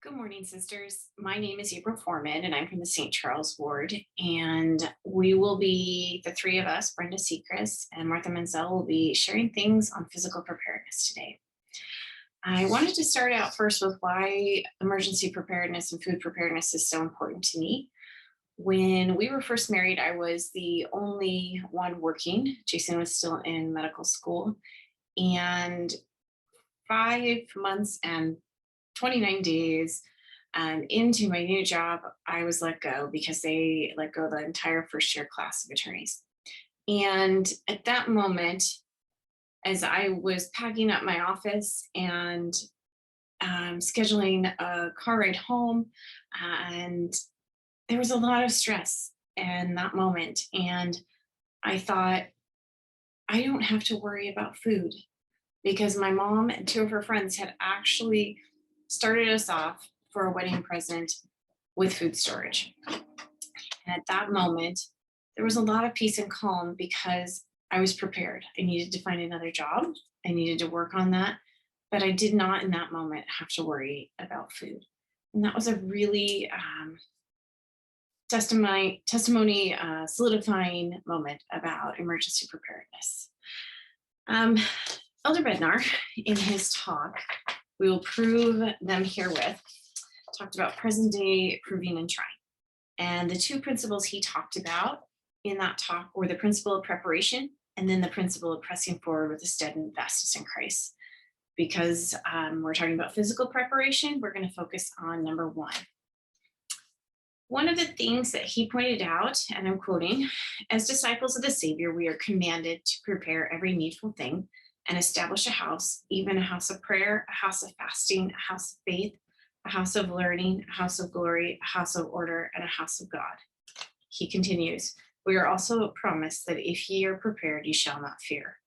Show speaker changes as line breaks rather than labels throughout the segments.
Good morning, sisters. My name is Foreman, and I'm from the St. Charles Ward. And we will be, the three of us, Brenda, Secrist, and Martha Menzel, will be sharing things on physical preparedness today. I wanted to start out first with why emergency preparedness and food preparedness is so important to me. When we were first married, I was the only one working. Jason was still in medical school. And 5 months and 29 days into my new job, I was let go because they let go the entire first year class of attorneys. And at that moment, as I was packing up my office and scheduling a car ride home, and there was a lot of stress in that moment. And I thought, I don't have to worry about food because my mom and two of her friends had actually started us off for a wedding present with food storage. And at that moment, there was a lot of peace and calm because I was prepared. I needed to find another job. I needed to work on that, but I did not in that moment have to worry about food. And that was a really testimony solidifying moment about emergency preparedness. Elder Bednar, in his talk, we will prove them herewith, talked about present day proving and trying. And the two principles he talked about in that talk were the principle of preparation and then the principle of pressing forward with a steadfastness in Christ. Because we're talking about physical preparation, we're going to focus on number one. One of the things that he pointed out, and I'm quoting, as disciples of the Savior, we are commanded to prepare every needful thing and establish a house, even a house of prayer, a house of fasting, a house of faith, a house of learning, a house of glory, a house of order, and a house of God. He continues, we are also promised that if ye are prepared, ye shall not fear,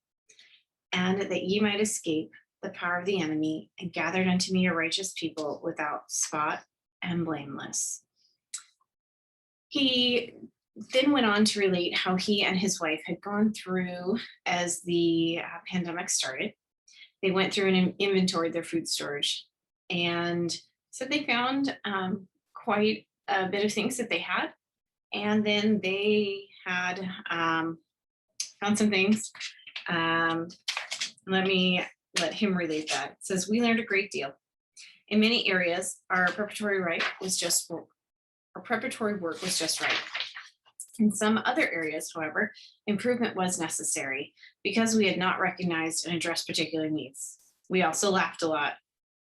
and that ye might escape the power of the enemy, and gathered unto me a righteous people without spot and blameless. He then went on to relate how he and his wife had gone through as the pandemic started. They went through and inventoried their food storage and said they found quite a bit of things that they had. And then they had found some things. Let him relate that. It says, we learned a great deal. In many areas, our preparatory work was just right. In some other areas, however, improvement was necessary because we had not recognized and addressed particular needs. We also laughed a lot.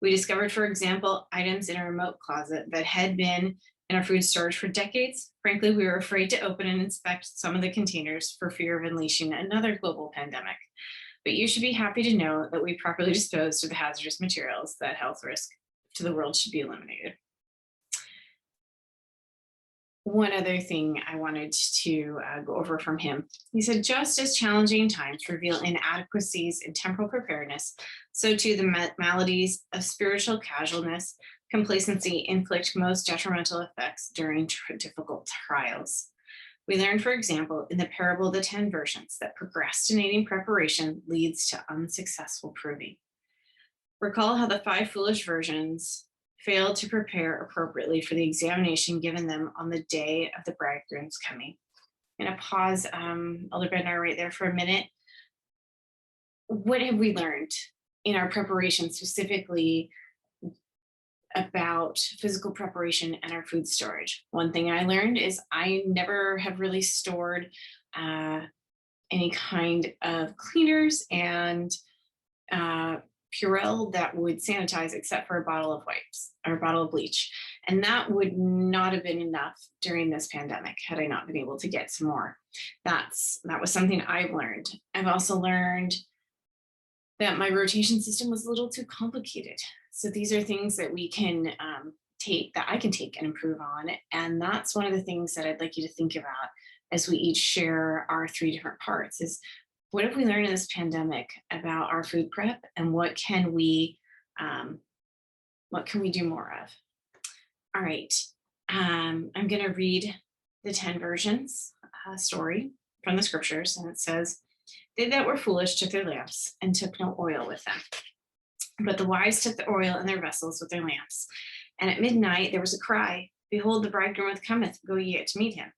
We discovered, for example, items in a remote closet that had been in our food storage for decades. Frankly, we were afraid to open and inspect some of the containers for fear of unleashing another global pandemic. But you should be happy to know that we properly disposed of the hazardous materials that health risk to the world should be eliminated. One other thing I wanted to go over from him. He said, just as challenging times reveal inadequacies in temporal preparedness, so too the maladies of spiritual casualness, complacency inflict most detrimental effects during difficult trials. We learned, for example, in the parable of the 10 virgins, that procrastinating preparation leads to unsuccessful proving. Recall how the 5 foolish virgins failed to prepare appropriately for the examination given them on the day of the bridegroom's coming. I'm going to pause, Elder Brenda, right there for a minute. What have we learned in our preparation specifically about physical preparation and our food storage? One thing I learned is I never have really stored any kind of cleaners and Purell that would sanitize except for a bottle of wipes or a bottle of bleach. And that would not have been enough during this pandemic had I not been able to get some more. That was something I've learned. I've also learned that my rotation system was a little too complicated. So these are things that we can that I can take and improve on. And that's one of the things that I'd like you to think about as we each share our 3 different parts is, what have we learned in this pandemic about our food prep, and what can we do more of? All right, I'm going to read the 10 virgins story from the scriptures, and it says, they that were foolish took their lamps and took no oil with them, but the wise took the oil in their vessels with their lamps. And at midnight there was a cry, behold, the bridegroom cometh, go ye to meet him.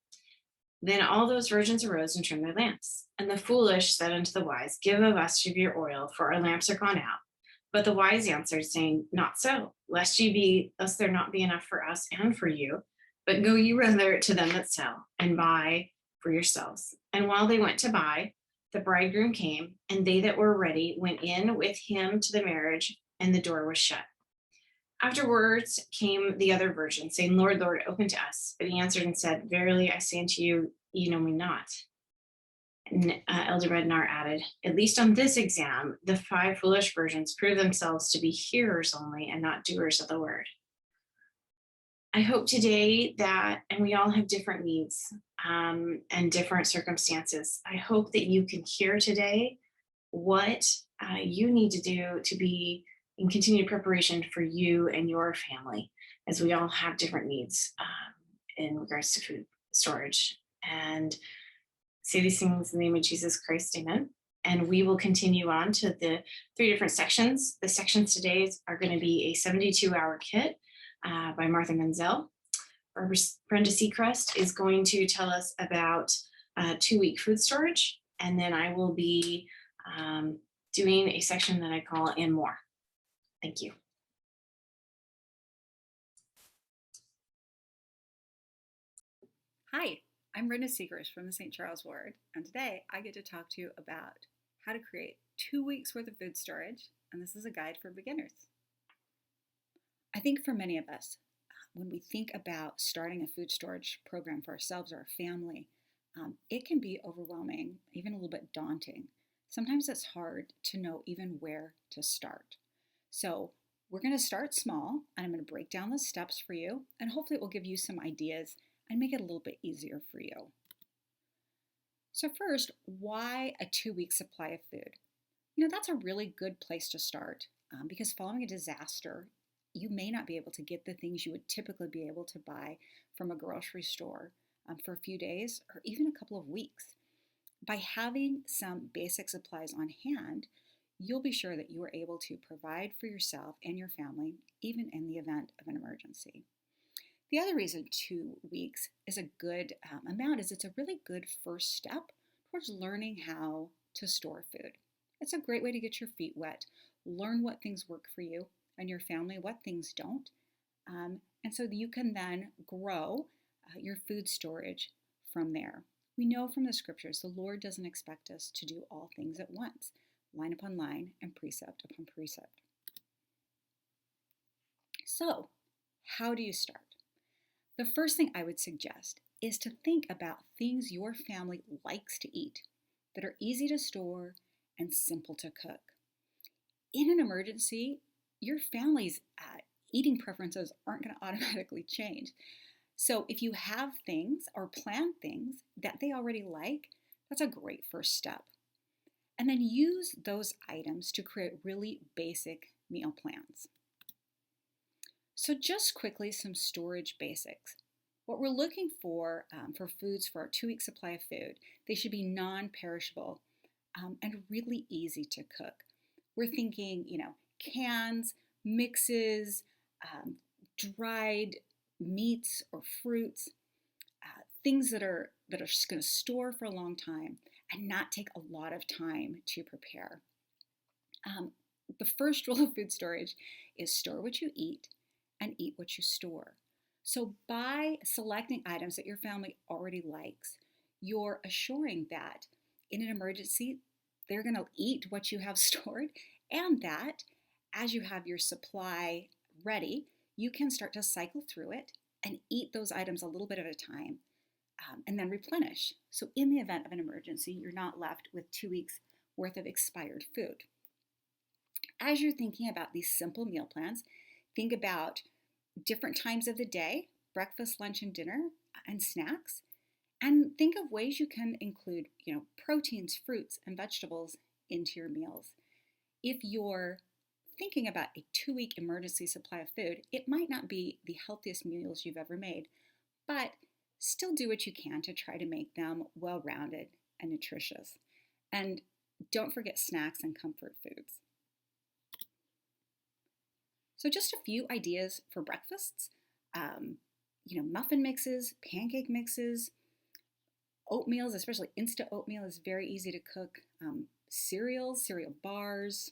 Then all those virgins arose and trimmed their lamps. And the foolish said unto the wise, give of us of your oil, for our lamps are gone out. But the wise answered, saying, not so, lest there not be enough for us and for you, but go ye rather to them that sell, and buy for yourselves. And while they went to buy, the bridegroom came, and they that were ready went in with him to the marriage, and the door was shut. Afterwards came the other virgins, saying, Lord, Lord, open to us. But he answered and said, verily I say unto you, ye know me not. And Elder Bednar added, at least on this exam, the 5 foolish virgins prove themselves to be hearers only and not doers of the word. I hope today that, and we all have different needs and different circumstances, I hope that you can hear today what you need to do to be in continued preparation for you and your family, as we all have different needs in regards to food storage. And say these things in the name of Jesus Christ, amen. And we will continue on to the 3 different sections. The sections today are going to be a 72-hour kit by Martha Menzel. Brenda Secrist is going to tell us about 2-week food storage. And then I will be doing a section that I call and more. Thank you.
Hi, I'm Brenda Secrist from the St. Charles Ward, and today I get to talk to you about how to create 2 weeks worth of food storage, and this is a guide for beginners. I think for many of us, when we think about starting a food storage program for ourselves or our family, it can be overwhelming, even a little bit daunting. Sometimes it's hard to know even where to start. So we're going to start small, and I'm going to break down the steps for you, and hopefully it will give you some ideas and make it a little bit easier for you. So first, why a 2-week supply of food? That's a really good place to start because following a disaster, you may not be able to get the things you would typically be able to buy from a grocery store for a few days or even a couple of weeks. By having some basic supplies on hand, you'll be sure that you are able to provide for yourself and your family, even in the event of an emergency. The other reason 2 weeks is a good amount is it's a really good first step towards learning how to store food. It's a great way to get your feet wet, learn what things work for you and your family, what things don't, and so that you can then grow your food storage from there. We know from the scriptures the Lord doesn't expect us to do all things at once, line upon line and precept upon precept. So, how do you start? The first thing I would suggest is to think about things your family likes to eat that are easy to store and simple to cook. In an emergency, your family's eating preferences aren't going to automatically change. So if you have things or plan things that they already like, that's a great first step. And then use those items to create really basic meal plans. So just quickly, some storage basics. What we're looking for foods for our 2-week supply of food, they should be non-perishable and really easy to cook. We're thinking, cans, mixes, dried meats or fruits, things that are just going to store for a long time and not take a lot of time to prepare. The first rule of food storage is store what you eat and eat what you store. So by selecting items that your family already likes, you're assuring that in an emergency, they're going to eat what you have stored, and that as you have your supply ready, you can start to cycle through it and eat those items a little bit at a time and then replenish. So in the event of an emergency, you're not left with 2 weeks worth of expired food. As you're thinking about these simple meal plans, think about different times of the day, breakfast, lunch, and dinner, and snacks. And think of ways you can include, proteins, fruits, and vegetables into your meals. If you're thinking about a 2-week emergency supply of food, it might not be the healthiest meals you've ever made, but still do what you can to try to make them well-rounded and nutritious. And don't forget snacks and comfort foods. So just a few ideas for breakfasts. Muffin mixes, pancake mixes, oatmeals, especially instant oatmeal is very easy to cook. Cereal bars,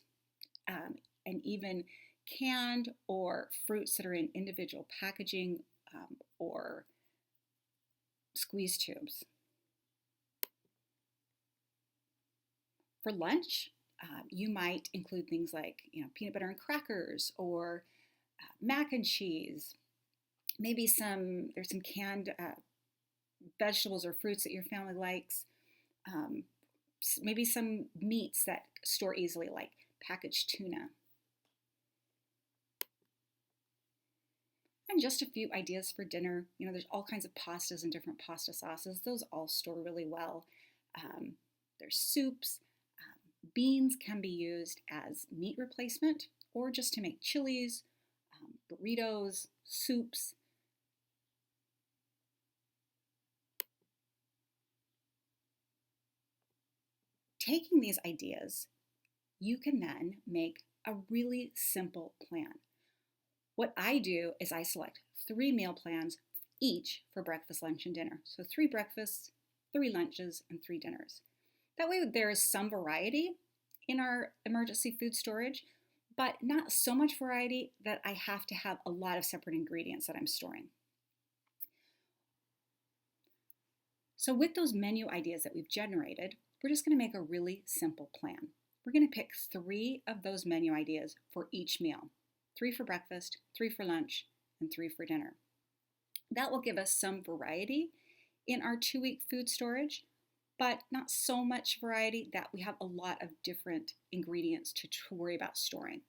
and even canned or fruits that are in individual packaging or squeeze tubes. For lunch, you might include things like peanut butter and crackers or mac and cheese. Maybe there's some canned vegetables or fruits that your family likes. Maybe some meats that store easily, like packaged tuna. And just a few ideas for dinner. There's all kinds of pastas and different pasta sauces. Those all store really well. There's soups. Beans can be used as meat replacement or just to make chilies, burritos, soups. Taking these ideas, you can then make a really simple plan. What I do is I select 3 meal plans each for breakfast, lunch, and dinner. So 3 breakfasts, 3 lunches, and 3 dinners. That way there is some variety in our emergency food storage, but not so much variety that I have to have a lot of separate ingredients that I'm storing. So with those menu ideas that we've generated, we're just going to make a really simple plan. We're going to pick 3 of those menu ideas for each meal. 3 for breakfast, 3 for lunch, and 3 for dinner. That will give us some variety in our 2-week food storage, but not so much variety that we have a lot of different ingredients to worry about storing.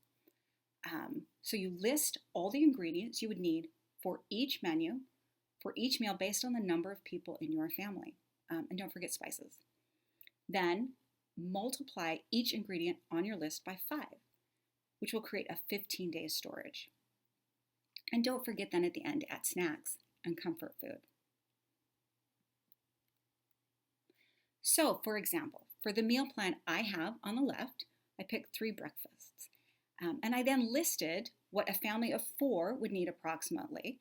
So you list all the ingredients you would need for each menu, for each meal based on the number of people in your family. And don't forget spices. Then multiply each ingredient on your list by 5, which will create a 15-day storage. And don't forget then at the end to add snacks and comfort food. So, for example, for the meal plan I have on the left, I picked 3 breakfasts. And I then listed what a family of 4 would need approximately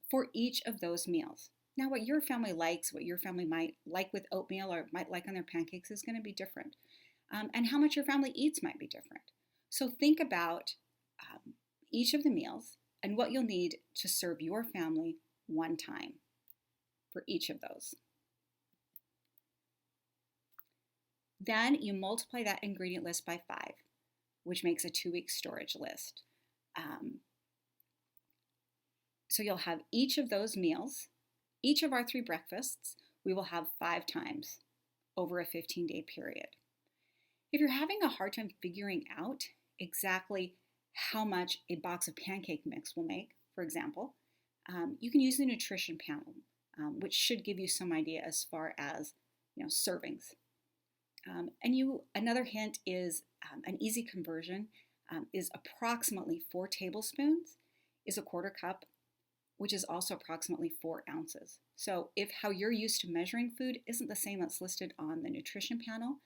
for each of those meals. Now, what your family likes, what your family might like with oatmeal or might like on their pancakes is going to be different. And how much your family eats might be different. So think about each of the meals and what you'll need to serve your family one time for each of those. Then you multiply that ingredient list by 5, which makes a 2-week storage list. So you'll have each of those meals, each of our 3 breakfasts, we will have 5 times over a 15-day period. If you're having a hard time figuring out exactly how much a box of pancake mix will make, for example, you can use the nutrition panel, which should give you some idea as far as servings. Another hint is an easy conversion is approximately 4 tablespoons is a 1/4 cup, which is also approximately 4 ounces. So if how you're used to measuring food isn't the same that's listed on the nutrition panel,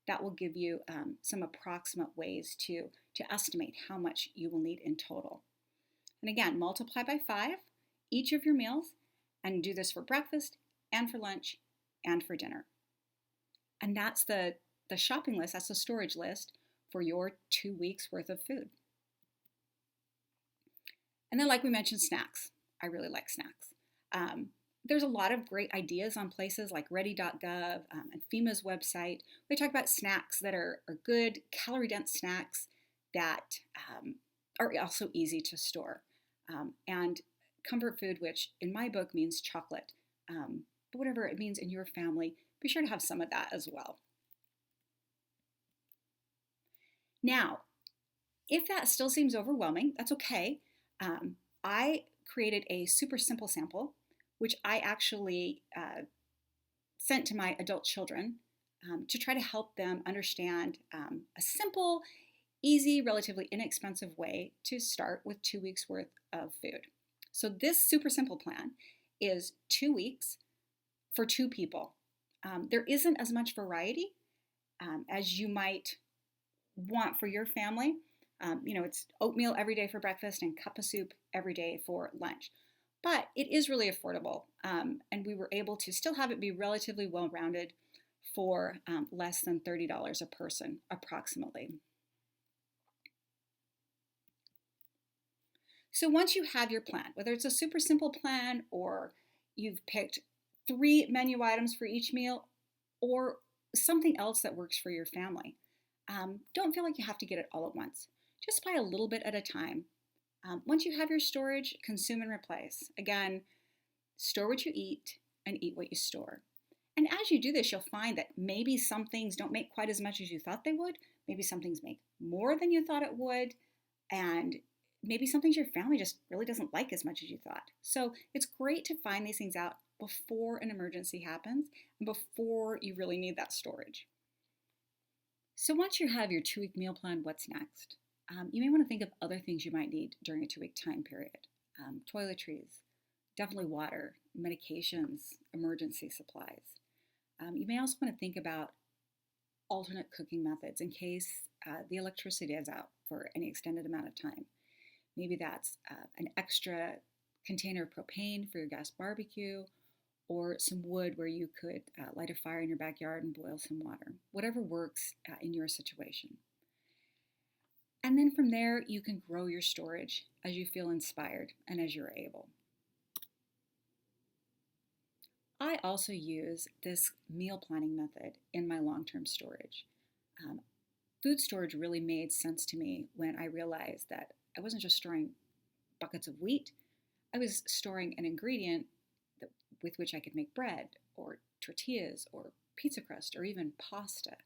that will give you some approximate ways to estimate how much you will need in total. And again, multiply by 5 each of your meals and do this for breakfast and for lunch and for dinner. And that's the shopping list, that's the storage list for your 2 weeks worth of food. And then like we mentioned, snacks. I really like snacks. There's a lot of great ideas on places like ready.gov and FEMA's website. They talk about snacks that are good, calorie-dense snacks that are also easy to store. And comfort food, which in my book means chocolate, but whatever it means in your family, be sure to have some of that as well. Now, if that still seems overwhelming, that's okay. I created a super simple sample, which I actually sent to my adult children to try to help them understand a simple, easy, relatively inexpensive way to start with 2 weeks worth of food. So this super simple plan is 2 weeks for 2 people. There isn't as much variety as you might want for your family. It's oatmeal every day for breakfast and cup of soup every day for lunch. But it is really affordable, and we were able to still have it be relatively well-rounded for less than $30 a person, approximately. So once you have your plan, whether it's a super simple plan or you've picked 3 menu items for each meal or something else that works for your family, don't feel like you have to get it all at once. Just buy a little bit at a time. Once you have your storage, consume and replace. Again, store what you eat and eat what you store. And as you do this, you'll find that maybe some things don't make quite as much as you thought they would. Maybe some things make more than you thought it would. And maybe some things your family just really doesn't like as much as you thought. So it's great to find these things out before an emergency happens and before you really need that storage. So once you have your 2-week meal plan, what's next? You may want to think of other things you might need during a 2-week time period. Toiletries, definitely water, medications, emergency supplies. You may also want to think about alternate cooking methods in case the electricity is out for any extended amount of time. Maybe that's an extra container of propane for your gas barbecue, or some wood where you could light a fire in your backyard and boil some water. Whatever works in your situation. And then from there, you can grow your storage as you feel inspired and as you're able. I also use this meal planning method in my long-term storage. Food storage really made sense to me when I realized that I wasn't just storing buckets of wheat, I was storing an ingredient with which I could make bread or tortillas or pizza crust or even pasta.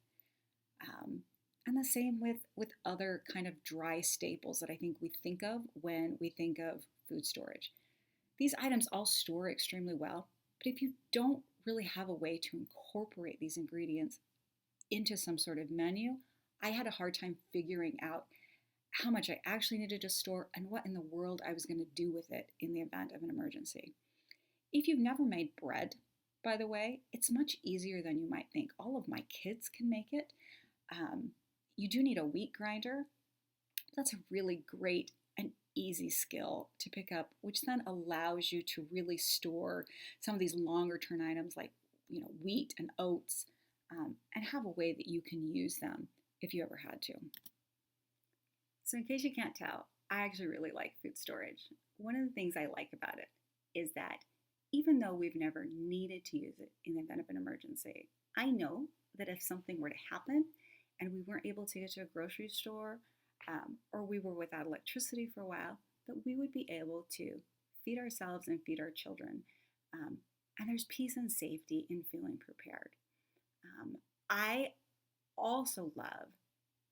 And the same with other kind of dry staples that I think we think of when we think of food storage. These items all store extremely well, but if you don't really have a way to incorporate these ingredients into some sort of menu, I had a hard time figuring out how much I actually needed to store and what in the world I was going to do with it in the event of an emergency. If you've never made bread, by the way, it's much easier than you might think. All of my kids can make it. You do need a wheat grinder. That's a really great and easy skill to pick up, which then allows you to really store some of these longer term items like wheat and oats, and have a way that you can use them if you ever had to. So in case you can't tell, I actually really like food storage. One of the things I like about it is that even though we've never needed to use it in the event of an emergency, I know that if something were to happen and we weren't able to get to a grocery store, or we were without electricity for a while, that we would be able to feed ourselves and feed our children. And there's peace and safety in feeling prepared. I also love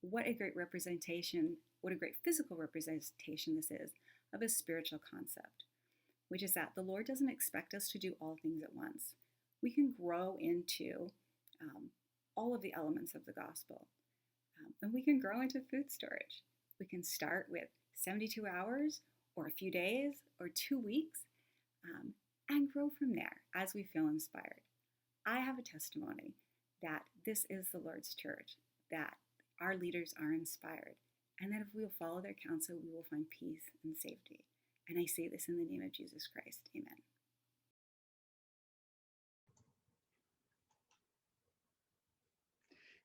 what a great representation, what a great physical representation this is of a spiritual concept, which is that the Lord doesn't expect us to do all things at once. We can grow into all of the elements of the gospel. And we can grow into food storage. We can start with 72 hours or a few days or 2 weeks, and grow from there as we feel inspired. I have a testimony that this is the Lord's church, that our leaders are inspired, and that if we will follow their counsel, we will find peace and safety. And I say this in the name of Jesus Christ. Amen.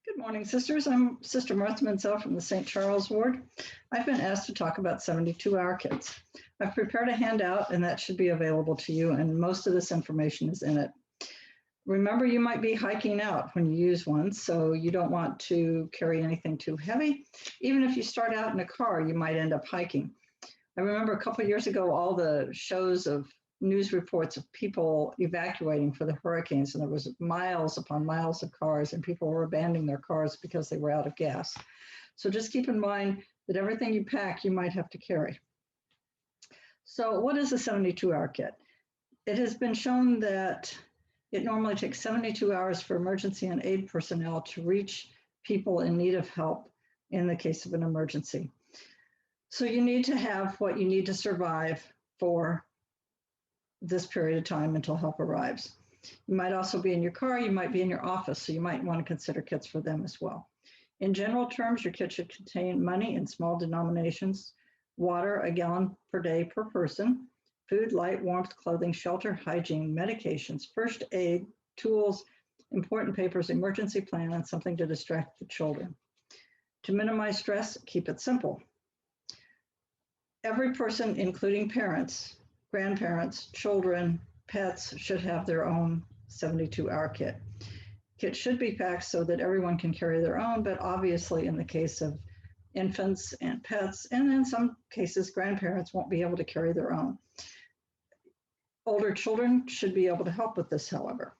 Good morning, sisters. I'm Sister Martha Menzel from the St. Charles Ward. I've been asked to talk about 72-hour kits. I've prepared a handout, and that should be available to you, and most of this information is in it. Remember, you might be hiking out when you use one, so you don't want to carry anything too heavy. Even if you start out in a car, you might end up hiking. I remember a couple of years ago, all the shows of news reports of people evacuating for the hurricanes, and there was miles upon miles of cars, and people were abandoning their cars because they were out of gas. So just keep in mind that everything you pack, you might have to carry. So what is a 72-hour kit? It has been shown that it normally takes 72 hours for emergency and aid personnel to reach people in need of help in the case of an emergency. So you need to have what you need to survive for this period of time until help arrives. You might also be in your car, you might be in your office, so you might want to consider kits for them as well. In general terms, your kit should contain money in small denominations, water, a gallon per day per person, food, light, warmth, clothing, shelter, hygiene, medications, first aid, tools, important papers, emergency plan, and something to distract the children. To minimize stress, keep it simple. Every person, including parents, grandparents, children, pets, should have their own 72-hour kit. Kit should be packed so that everyone can carry their own, but obviously in the case of infants and pets, and in some cases, grandparents won't be able to carry their own. Older children should be able to help with this, however.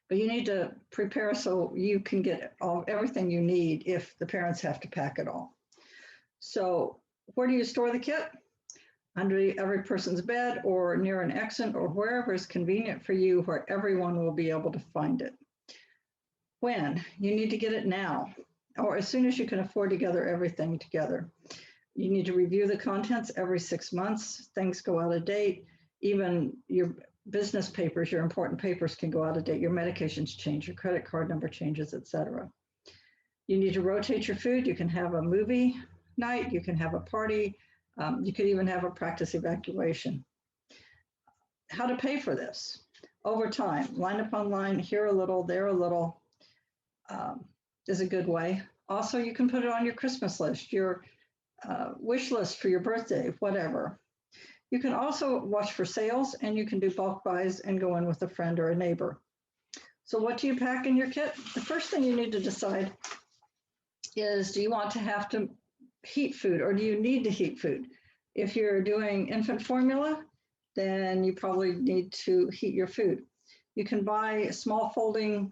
But you need to prepare so you can get everything you need if the parents have to pack it all. So where do you store the kit? Under every person's bed or near an exit or wherever is convenient for you, where everyone will be able to find it. When? You need to get it now, or as soon as you can afford to gather everything together. You need to review the contents every 6 months. Things go out of date. Even your business papers, your important papers can go out of date. Your medications change, your credit card number changes, etc. You need to rotate your food. You can have a movie night, you can have a party, you could even have a practice evacuation. How to pay for this? Over time, line upon line, here a little, there a little, is a good way. Also, you can put it on your Christmas list, your wish list for your birthday, whatever. You can also watch for sales, and you can do bulk buys and go in with a friend or a neighbor. So what do you pack in your kit? The first thing you need to decide is, do you want to have to heat food, or do you need to heat food? If you're doing infant formula, then you probably need to heat your food. You can buy small folding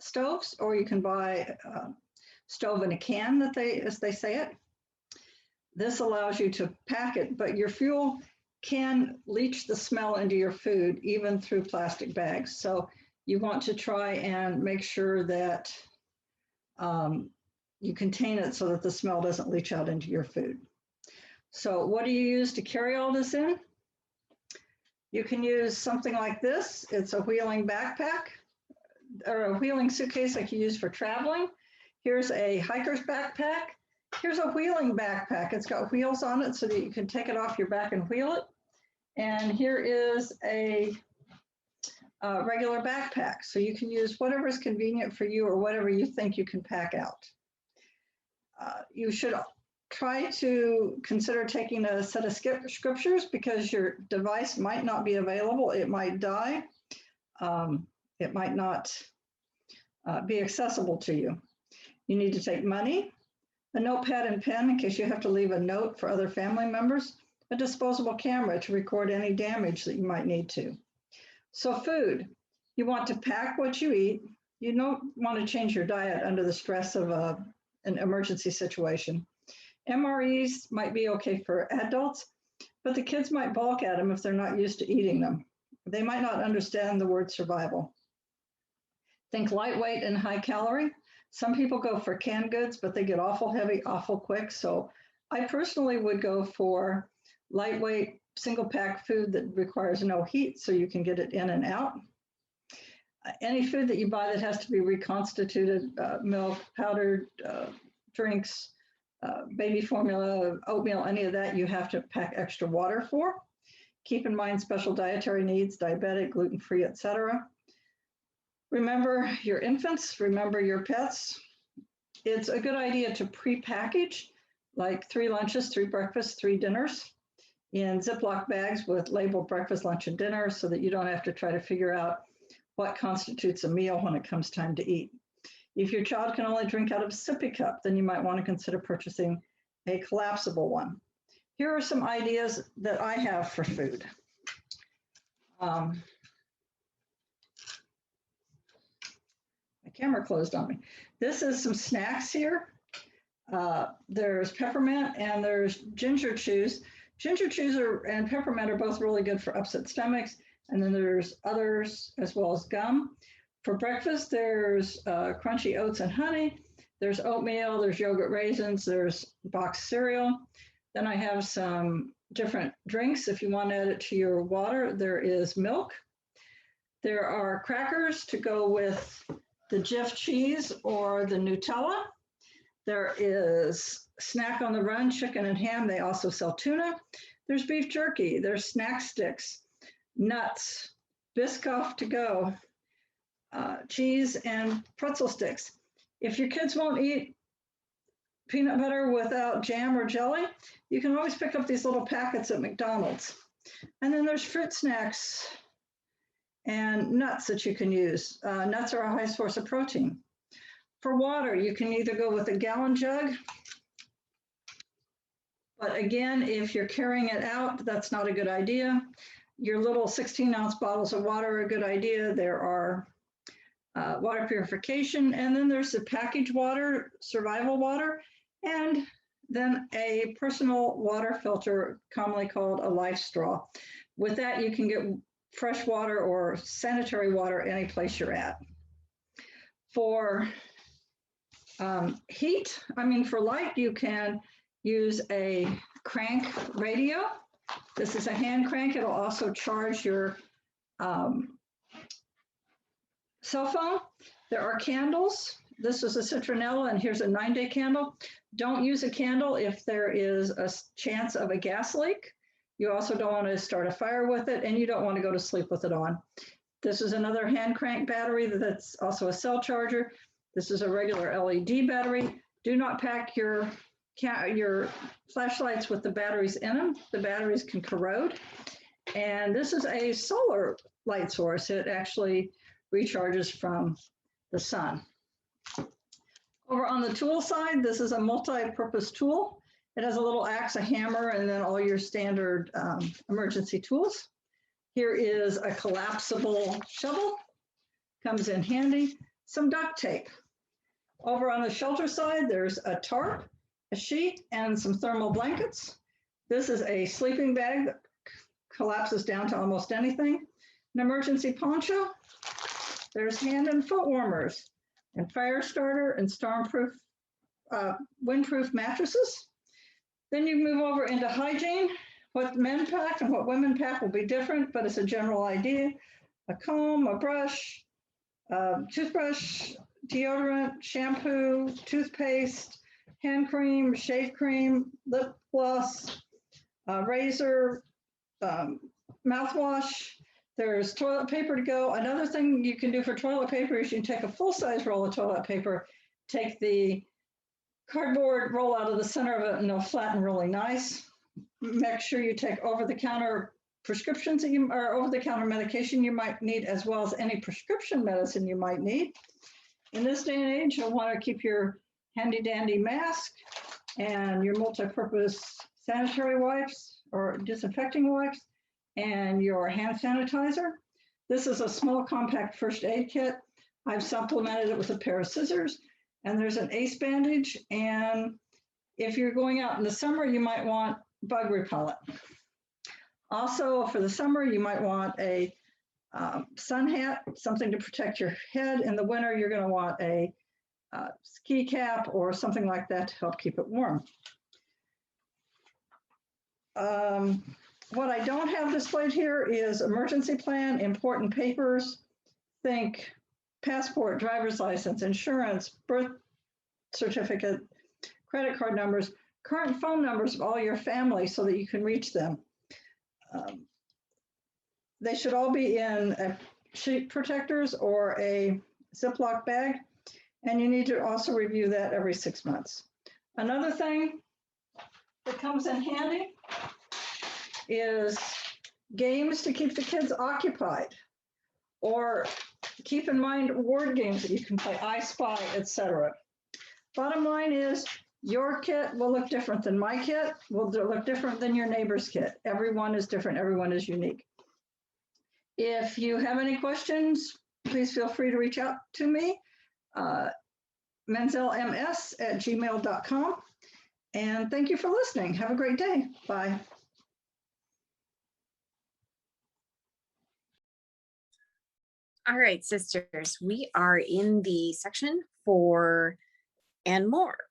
stoves, or you can buy a stove in a can, as they say it. This allows you to pack it, but your fuel can leach the smell into your food, even through plastic bags. So you want to try and make sure that you contain it so that the smell doesn't leach out into your food. So what do you use to carry all this in? You can use something like this. It's a wheeling backpack, or a wheeling suitcase like you use for traveling. Here's a hiker's backpack. Here's a wheeling backpack. It's got wheels on it so that you can take it off your back and wheel it. And here is a regular backpack. So you can use whatever is convenient for you or whatever you think you can pack out. You should try to consider taking a set of scriptures, because your device might not be available. It might die. It might not be accessible to you. You need to take money, a notepad and pen in case you have to leave a note for other family members, a disposable camera to record any damage that you might need to. So food, you want to pack what you eat. You don't want to change your diet under the stress of an emergency situation. MREs might be okay for adults, but the kids might balk at them if they're not used to eating them. They might not understand the word survival. Think lightweight and high calorie. Some people go for canned goods, but they get awful heavy, awful quick. So I personally would go for lightweight, single pack food that requires no heat, so you can get it in and out. Any food that you buy that has to be reconstituted, milk, powdered drinks, baby formula, oatmeal, any of that, you have to pack extra water for. Keep in mind special dietary needs, diabetic, gluten-free, etc. Remember your infants, remember your pets. It's a good idea to pre-package, like 3 lunches, 3 breakfasts, 3 dinners in Ziploc bags with labeled breakfast, lunch, and dinner, so that you don't have to try to figure out what constitutes a meal when it comes time to eat. If your child can only drink out of a sippy cup, then you might want to consider purchasing a collapsible one. Here are some ideas that I have for food. My camera closed on me. This is some snacks here. There's peppermint and there's ginger chews. Ginger chews and peppermint are both really good for upset stomachs. And then there's others as well as gum. For breakfast, there's crunchy oats and honey. There's oatmeal, there's yogurt raisins, there's boxed cereal. Then I have some different drinks. If you want to add it to your water, there is milk. There are crackers to go with the Jif cheese or the Nutella. There is Snack on the Run, chicken and ham. They also sell tuna. There's beef jerky. There's snack sticks, nuts, Biscoff to go, cheese and pretzel sticks. If your kids won't eat peanut butter without jam or jelly, you can always pick up these little packets at McDonald's. And then there's fruit snacks and nuts that you can use. Nuts are a high source of protein. For water, you can either go with a gallon jug, but again, if you're carrying it out, that's not a good idea. Your little 16-ounce bottles of water are a good idea. There are water purification, and then there's the packaged water, survival water, and then a personal water filter, commonly called a life straw. With that, you can get fresh water or sanitary water any place you're at. For for light, you can use a crank radio. This is a hand crank. It'll also charge your cell phone. There are candles. This is a citronella, and here's a 9-day candle. Don't use a candle if there is a chance of a gas leak. You also don't want to start a fire with it, and you don't want to go to sleep with it on. This is another hand crank battery that's also a cell charger. This is a regular LED battery. Do not pack your flashlights with the batteries in them. The batteries can corrode. And this is a solar light source. It actually recharges from the sun. Over on the tool side, this is a multi-purpose tool. It has a little axe, a hammer, and then all your standard emergency tools. Here is a collapsible shovel, comes in handy. Some duct tape. Over on the shelter side, there's a tarp, a sheet, and some thermal blankets. This is a sleeping bag that collapses down to almost anything. An emergency poncho. There's hand and foot warmers, and fire starter and stormproof, windproof mattresses. Then you move over into hygiene. What men pack and what women pack will be different, but it's a general idea. A comb, a brush, toothbrush, deodorant, shampoo, toothpaste, hand cream, shave cream, lip gloss, razor, mouthwash. There's toilet paper to go. Another thing you can do for toilet paper is you can take a full-size roll of toilet paper, take the cardboard, roll out of the center of it, and it'll flatten really nice. Make sure you take over-the-counter prescriptions or over-the-counter medication you might need, as well as any prescription medicine you might need. In this day and age, you'll want to keep your handy-dandy mask and your multi-purpose sanitary wipes or disinfecting wipes and your hand sanitizer. This is a small compact first aid kit. I've supplemented it with a pair of scissors, and there's an ACE bandage. And if you're going out in the summer, you might want bug repellent. Also, for the summer, you might want a sun hat, something to protect your head. In the winter, you're going to want a ski cap or something like that to help keep it warm. What I don't have displayed here is emergency plan, important papers. Think passport, driver's license, insurance, birth certificate, credit card numbers, current phone numbers of all your family so that you can reach them. They should all be in sheet protectors or a Ziploc bag, and you need to also review that every 6 months. Another thing that comes in handy is games to keep the kids occupied, or keep in mind word games that you can play, I Spy, etc. Bottom line is your kit will look different than my kit, will look different than your neighbor's kit. Everyone is different, everyone is unique. If you have any questions, please feel free to reach out to me, menzelms@gmail.com. And thank you for listening. Have a great day. Bye.
All right, sisters, we are in the section for and more.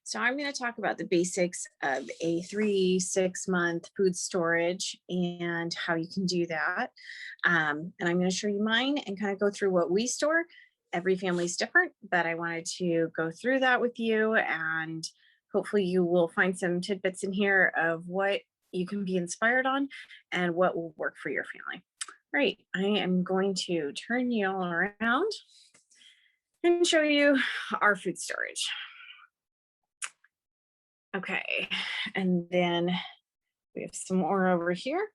So I'm going to talk about the basics of a 3-6 month food storage and how you can do that. And I'm going to show you mine and kind of go through what we store. every family's different, but I wanted to go through that with you, and hopefully you will find some tidbits in here of what you can be inspired on and what will work for your family. All right, I am going to turn you all around and show you our food storage. Okay, and then we have some more over here.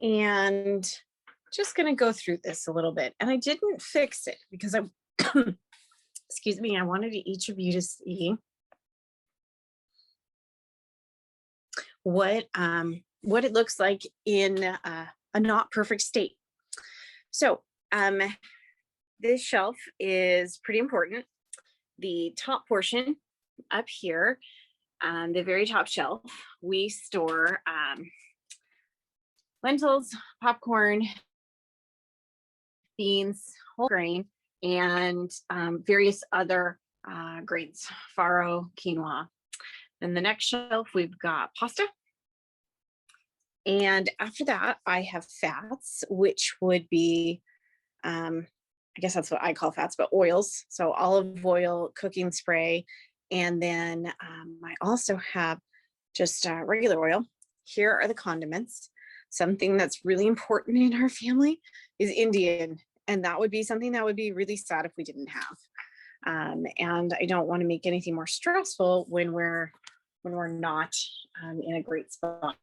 And just gonna go through this a little bit. And I didn't fix it because I, excuse me, I wanted each of you to see what it looks like in a not perfect state. So this shelf is pretty important. The top portion up here, the very top shelf, we store lentils, popcorn, beans, whole grain, and various other grains, farro, quinoa. Then the next shelf, we've got pasta. And after that, I have fats, which would be, I guess that's what I call fats, but oils. So olive oil, cooking spray. And then I also have just regular oil. Here are the condiments. Something that's really important in our family is Indian. And that would be something that would be really sad if we didn't have. And I don't want to make anything more stressful when we're not in a great spot.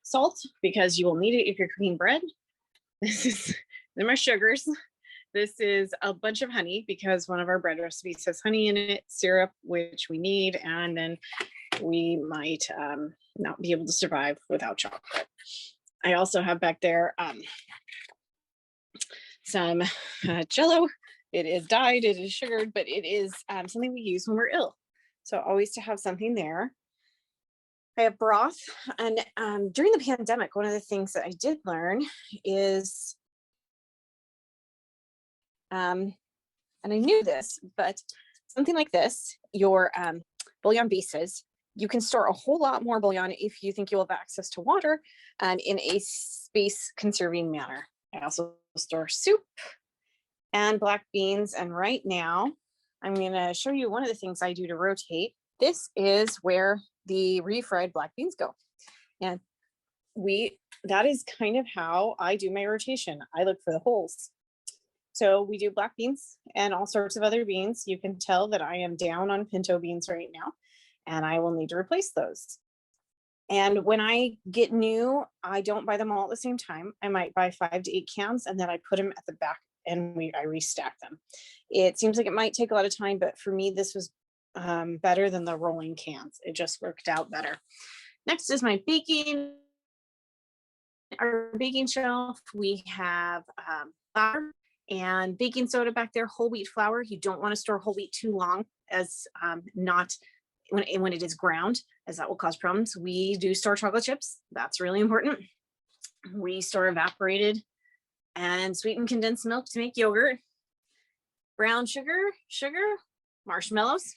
Salt, because you will need it if you're cooking bread. These are my sugars. This is a bunch of honey because one of our bread recipes has honey in it, syrup, which we need, and then we might not be able to survive without chocolate. I also have back there some Jello. It is dyed, it is sugared, but it is something we use when we're ill. So always to have something there. I have broth, and during the pandemic, one of the things that I did learn is, and I knew this, but something like this, your bouillon bases, you can store a whole lot more bouillon if you think you'll have access to water and in a space conserving manner. I also store soup and black beans. And right now I'm going to show you one of the things I do to rotate. This is where the refried black beans go. And that is kind of how I do my rotation. I look for the holes. So we do black beans and all sorts of other beans. You can tell that I am down on pinto beans right now, and I will need to replace those. And when I get new, I don't buy them all at the same time. I might buy 5 to 8 cans, and then I put them at the back and I restack them. It seems like it might take a lot of time, but for me, this was better than the rolling cans. It just worked out better. Next is my baking. Our baking shelf, we have flour and baking soda back there, whole wheat flour. You don't want to store whole wheat too long, as not when it is ground, as that will cause problems. We do store chocolate chips. That's really important. We store evaporated and sweetened condensed milk to make yogurt. Brown sugar, marshmallows.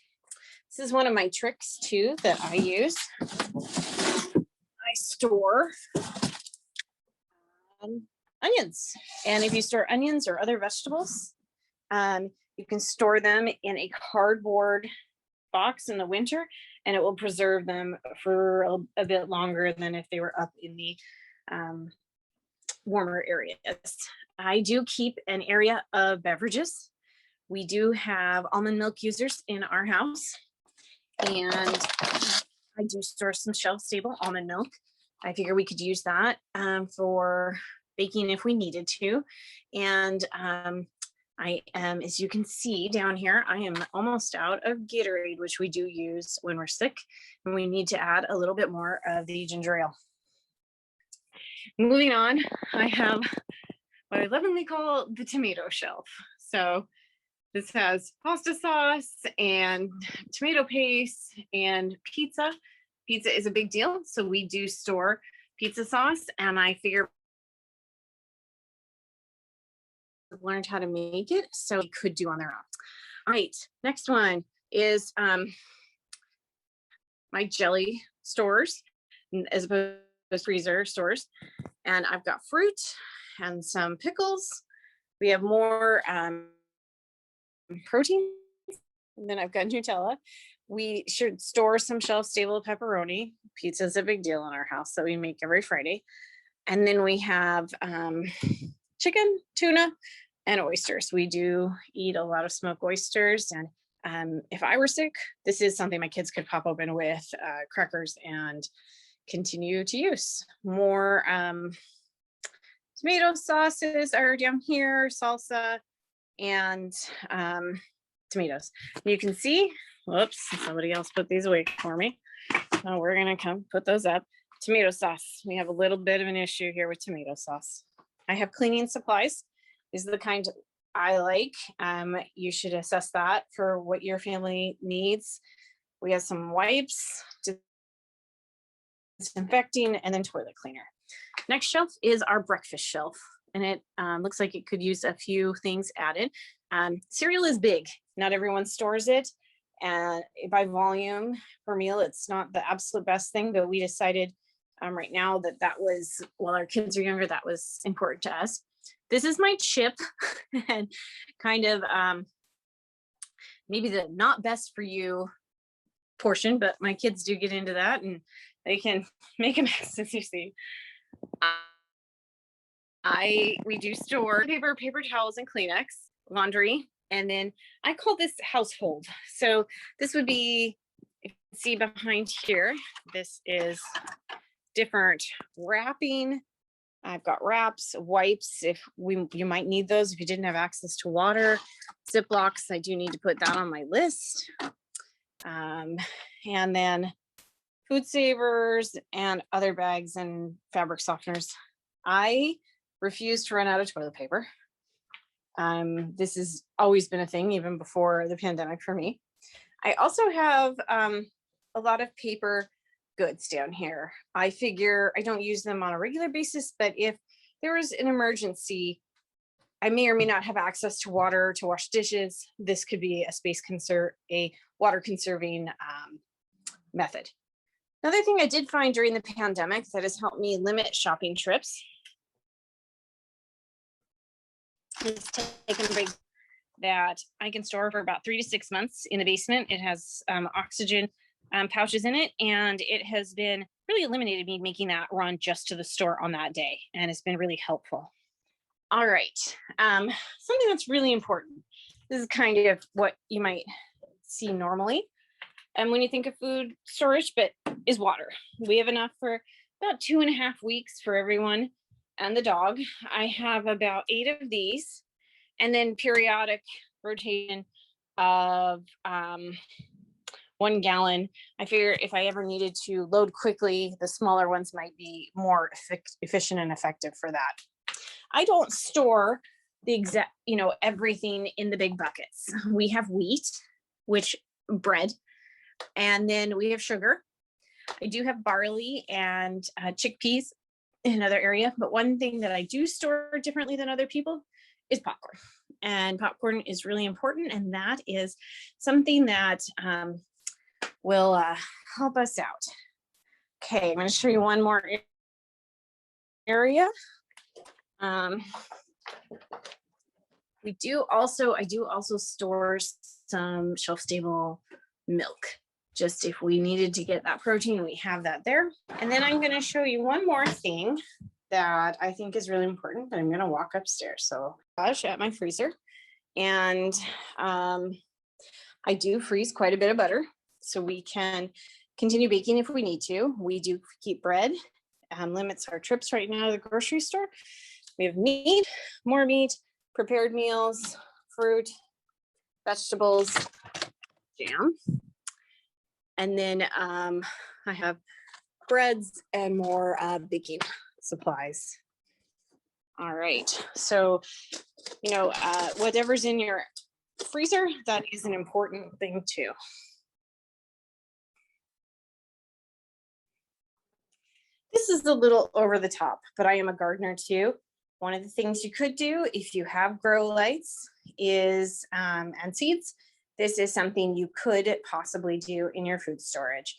This is one of my tricks too that I use. I store onions. And if you store onions or other vegetables, you can store them in a cardboard box in the winter, and it will preserve them for a bit longer than if they were up in the warmer areas. I do keep an area of beverages. We do have almond milk users in our house, and I do store some shelf-stable almond milk. I figure we could use that for baking if we needed to. And I am, as you can see down here, I am almost out of Gatorade, which we do use when we're sick, and we need to add a little bit more of the ginger ale. Moving on, I have what I lovingly call the tomato shelf. So this has pasta sauce and tomato paste and pizza. Pizza is a big deal, so we do store pizza sauce, and I figure learned how to make it, so we could do on their own. All right, next one is my jelly stores as opposed to freezer stores, and I've got fruit and some pickles. We have more protein, and then I've got Nutella. We should store some shelf-stable pepperoni. Pizza's a big deal in our house that we make every Friday. And then we have chicken, tuna, and oysters. We do eat a lot of smoked oysters. And if I were sick, this is something my kids could pop open with crackers and continue to use. More tomato sauces are down here, salsa, and tomatoes. You can see, whoops, somebody else put these away for me. So we're gonna come put those up. Tomato sauce. We have a little bit of an issue here with tomato sauce. I have cleaning supplies. These are the kind I like. You should assess that for what your family needs. We have some wipes, disinfecting, and then toilet cleaner. Next shelf is our breakfast shelf, and it looks like it could use a few things added. Cereal is big. Not everyone stores it, and by volume per meal, it's not the absolute best thing, but we decided right now that was, while our kids are younger, that was important to us. This is my chip and kind of maybe the not best for you portion, but my kids do get into that and they can make a mess, as you see. We do store paper towels and Kleenex, laundry, and then I call this household. So this would be, if you see behind here, this is different wrapping. I've got wraps, wipes, if you might need those if you didn't have access to water. Ziplocs, I do need to put that on my list. And then food savers and other bags and fabric softeners. I refuse to run out of toilet paper. This has always been a thing, even before the pandemic for me. I also have a lot of paper goods down here. I figure I don't use them on a regular basis, but if there was an emergency, I may or may not have access to water to wash dishes. This could be a water conserving method. Another thing I did find during the pandemic that has helped me limit shopping trips is taking a break that I can store for about 3 to 6 months in the basement. It has oxygen pouches in it, and it has been really eliminated me making that run just to the store on that day, and it's been really helpful. All right, something that's really important. This is kind of what you might see normally, and when you think of food storage, but is water. We have enough for about 2.5 weeks for everyone and the dog. I have about 8 of these, and then periodic rotation of 1 gallon. I figure if I ever needed to load quickly, the smaller ones might be more efficient and effective for that. I don't store the exact, everything in the big buckets. We have wheat, bread, and then we have sugar. I do have barley and chickpeas in another area, but one thing that I do store differently than other people is popcorn. And popcorn is really important, and that is something that will help us out. Okay, I'm going to show you one more area. I do also store some shelf-stable milk, just if we needed to get that protein, we have that there. And then I'm going to show you one more thing that I think is really important, but I'm going to walk upstairs. So at my freezer, and I do freeze quite a bit of butter, so we can continue baking if we need to. We do keep bread, limits our trips right now to the grocery store. We have meat, more meat, prepared meals, fruit, vegetables, jam. And then I have breads and more baking supplies. All right, so, whatever's in your freezer, that is an important thing too. This is a little over the top, but I am a gardener too. One of the things you could do if you have grow lights is, and seeds, this is something you could possibly do in your food storage.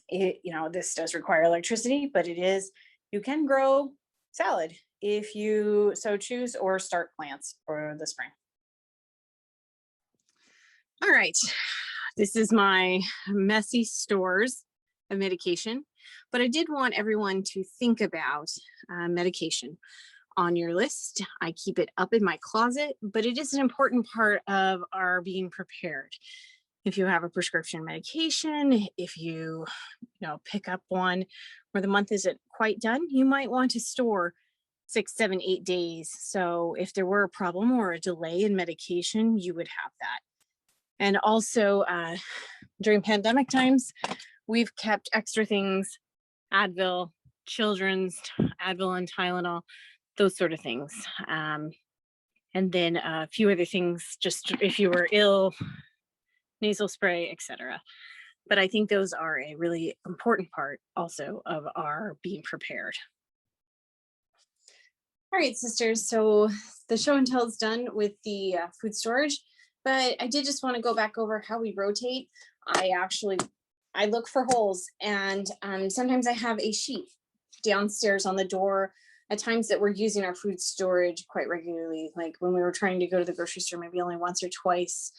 This does require electricity, but you can grow salad if you so choose, or start plants for the spring.
All right, this is my messy stores of medication, but I did want everyone to think about medication on your list. I keep it up in my closet, but it is an important part of our being prepared. If you have a prescription medication, if you pick up one where the month isn't quite done, you might want to store 6, 7, 8 days. So if there were a problem or a delay in medication, you would have that. And also during pandemic times, we've kept extra things, Advil, children's Advil and Tylenol, those sort of things. And then a few other things, just if you were ill, nasal spray, etc. But I think those are a really important part also of our being prepared. All right, sisters, so the show and tell is done with the food storage, but I did just want to go back over how we rotate. I look for holes, and sometimes I have a sheet downstairs on the door at times that we're using our food storage quite regularly, like when we were trying to go to the grocery store maybe only once or twice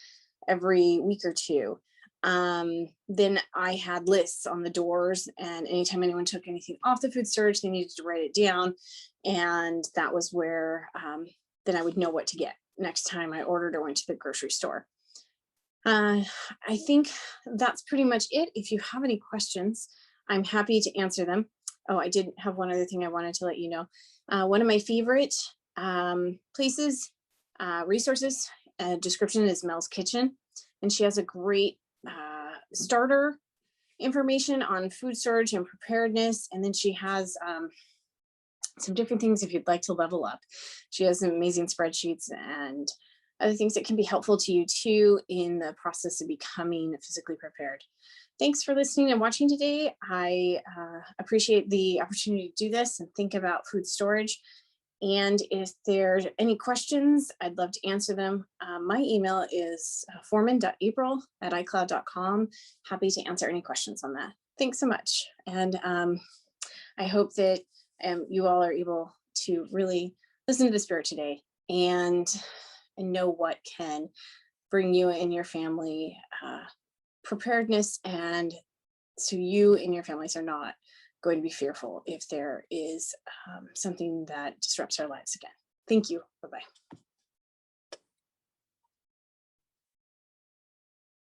every week or two. Then I had lists on the doors, and anytime anyone took anything off the food storage, they needed to write it down. And that was where then I would know what to get next time I ordered or went to the grocery store. I think that's pretty much it. If you have any questions, I'm happy to answer them. Oh, I did have one other thing I wanted to let you know. One of my favorite places, resources, description is Mel's Kitchen. And she has a great starter information on food storage and preparedness. And then she has some different things if you'd like to level up. She has some amazing spreadsheets and other things that can be helpful to you too in the process of becoming physically prepared. Thanks for listening and watching today. I appreciate the opportunity to do this and think about food storage. And if there's any questions, I'd love to answer them. My email is foreman.april@icloud.com. Happy to answer any questions on that. Thanks so much. And I hope that you all are able to really listen to the Spirit today and know what can bring you and your family preparedness, and so you and your families are not going to be fearful if there is something that disrupts our lives again. Thank you. Bye-bye.